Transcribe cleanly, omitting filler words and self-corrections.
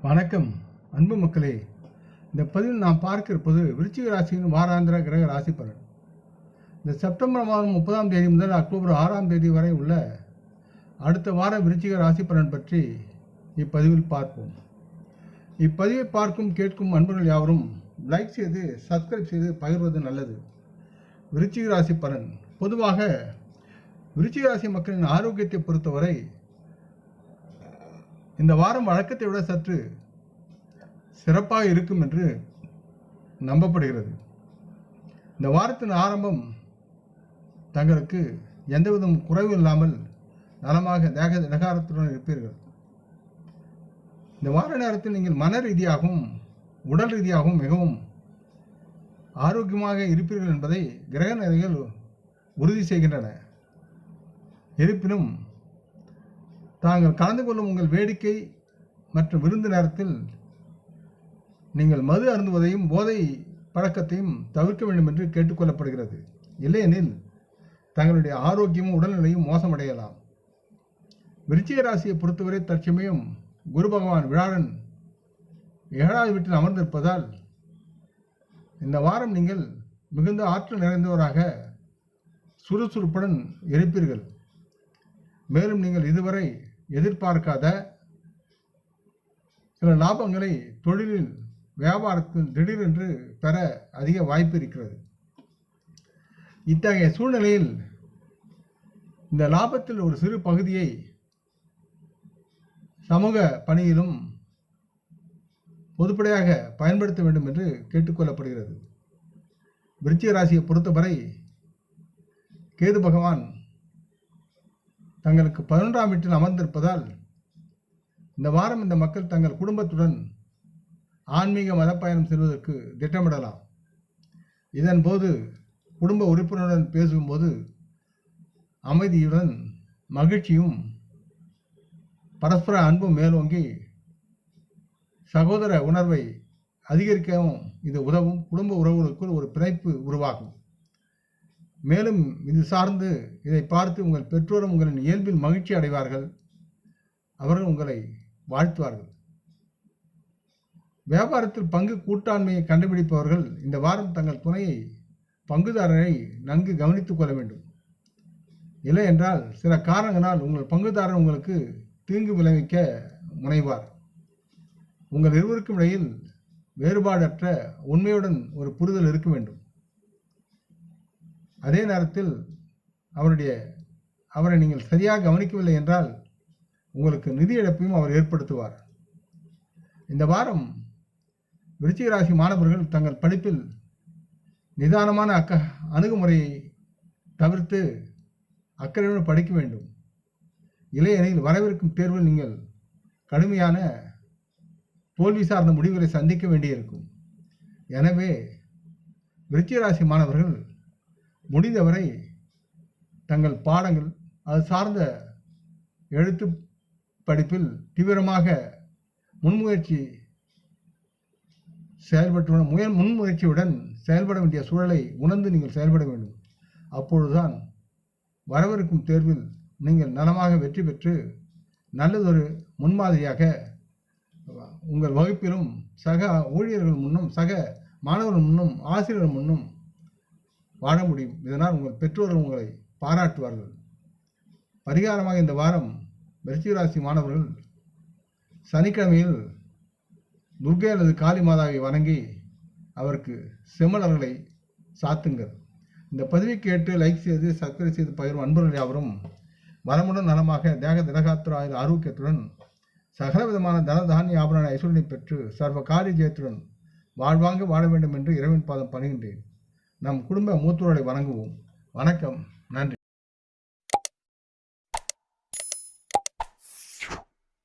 வணக்கம் அன்பு மக்களே. இந்த பதிவில் நாம் பார்க்க இருப்பது விருச்சிக ராசியின் வாராந்திர கிரக ராசி பலன். இந்த செப்டம்பர் மாதம் 30ஆம் தேதி முதல் அக்டோபர் 6ஆம் தேதி வரை உள்ள அடுத்த வார விருச்சிக ராசி பலன் பற்றி இப்பதிவில் பார்ப்போம். இப்பதிவை பார்க்கும் கேட்கும் அன்பர்கள் யாவரும் லைக் செய்து சப்ஸ்கிரைப் செய்து பகிர்வது நல்லது. விருச்சிக ராசி பலன். பொதுவாக விருச்சிக ராசி மக்களின் ஆரோக்கியத்தை பொறுத்தவரை இந்த வாரம் வழக்கத்தை விட சற்று சிறப்பாக இருக்கும் என்று நம்பப்படுகிறது. இந்த வாரத்தின் ஆரம்பம் தங்களுக்கு எந்தவித குறைவு இல்லாமல் நலமாக தேகாரத்துடன் இருப்பீர்கள். இந்த வார நேரத்தில் நீங்கள் மன ரீதியாகவும் உடல் ரீதியாகவும் மிகவும் ஆரோக்கியமாக இருப்பீர்கள் என்பதை கிரக நிலைகள் உறுதி செய்கின்றன. இருப்பினும் தாங்கள் கலந்து கொள்ளும் உங்கள் வேடிக்கை மற்றும் விருந்து நேரத்தில் நீங்கள் மது அருந்துவதையும் போதை பழக்கத்தையும் தவிர்க்க வேண்டும் என்று கேட்டுக்கொள்ளப்படுகிறது. இல்லையெனில் தங்களுடைய ஆரோக்கியமும் உடல்நிலையும் மோசமடையலாம். விருச்சிக ராசியை பொறுத்தவரை தற்சமயம் குரு பகவான் வியாழன் 7வது வீட்டில் அமர்ந்திருப்பதால் இந்த வாரம் நீங்கள் மிகுந்த ஆற்றல் நிறைந்தவராக சுறுசுறுப்புடன் இருப்பீர்கள். மேலும் நீங்கள் இதுவரை எதிர்பார்க்காத சில லாபங்களை தொழிலில் வியாபாரத்தில் திடீரென்று பெற அதிக வாய்ப்பு இருக்கிறது. இத்தகைய சூழ்நிலையில் இந்த லாபத்தில் ஒரு சிறு பகுதியை சமூக பணியிலும் பொதுப்படையாக பயன்படுத்த வேண்டும் என்று கேட்டுக்கொள்ளப்படுகிறது. விருச்சிக ராசியை பொறுத்தவரை கேது பகவான் தங்களுக்கு 11ஆம் வீட்டில் அமர்ந்திருப்பதால் இந்த வாரம் இந்த மக்கள் தங்கள் குடும்பத்துடன் ஆன்மீக மத பயணம் செல்வதற்கு திட்டமிடலாம். இதன் போது குடும்ப உறுப்பினருடன் பேசும்போது அமைதியுடன் மகிழ்ச்சியும் பரஸ்பர அன்பும் மேலோங்கி சகோதர உணர்வை அதிகரிக்கவும் இது உதவும். குடும்ப உறவுகளுக்குள் ஒரு பிணைப்பு உருவாகும். மேலும் இது சார்ந்து இதை பார்த்து உங்கள் பெற்றோரும் உங்களின் இயல்பில் மகிழ்ச்சி அடைவார்கள். அவர்கள் உங்களை வாழ்த்துவார்கள். வியாபாரத்தில் பங்கு கூட்டாண்மையை கண்டுபிடிப்பவர்கள் இந்த வாரம் தங்கள் துணையை பங்குதாரரை நன்கு கவனித்துக் கொள்ள வேண்டும். இல்லை என்றால் சில காரணங்களால் உங்கள் பங்குதாரர் உங்களுக்கு தீங்கு விளைவிக்க முனைவார். உங்கள் இருவருக்கும் இடையில் வேறுபாடற்ற உண்மையுடன் ஒரு புரிதல் இருக்க வேண்டும். அதே நேரத்தில் அவரை நீங்கள் சரியாக கவனிக்கவில்லை என்றால் உங்களுக்கு நிதி இழப்பையும் அவர் ஏற்படுத்துவார். இந்த வாரம் விருச்சிக ராசி மாணவர்கள் தங்கள் படிப்பில் நிதானமான அணுகுமுறையை தவிர்த்து அக்கறையுடன் படிக்க வேண்டும். இல்லையெனில் வரவிருக்கும் தேர்வில் நீங்கள் கடுமையான தோல்வி சார்ந்த முடிவுகளை சந்திக்க வேண்டியிருக்கும். எனவே விருச்சிக ராசி மாணவர்கள் முடிந்தவரை தங்கள் பாடங்கள் அது சார்ந்த எழுத்து படிப்பில் தீவிரமாக முன்முயற்சியுடன் செயல்பட வேண்டிய சூழலை உணர்ந்து நீங்கள் செயல்பட வேண்டும். அப்பொழுதுதான் வரவிருக்கும் தேர்வில் நீங்கள் நலமாக வெற்றி பெற்று நல்லதொரு முன்மாதிரியாக உங்கள் வகுப்பிலும் சக ஊழியர்கள் முன்னும் சக மாணவர்கள் முன்னும் ஆசிரியர்கள் முன்னும் வாழ முடியும். இதனால் உங்கள் பெற்றோர்கள் உங்களை பாராட்டுவார்கள். பரிகாரமாக இந்த வாரம் விருச்சிக ராசி மாணவர்கள் சனிக்கிழமையில் துர்க்கை அல்லது காளி மாதாவை வணங்கி அவருக்கு செம்மலர்களை சாத்துங்கள். இந்த பதிவை கேட்டு லைக் செய்து சப்ஸ்கிரைப் செய்து பகிரும் அன்பர்கள் யாவரும் வளமுடன் நலமாக திடகாத்திர ஆரோக்கியத்துடன் சகல விதமான தனதானிய ஆபரண ஐஸ்வர்யனை பெற்று சர்வ காரிய ஜெயத்துடன் வாழ்வாங்க வாழ வேண்டும் என்று இறைவன் பாதம் பணிகின்றேன். நம் குடும்ப மூத்தோரை வணங்குவோம். வணக்கம்.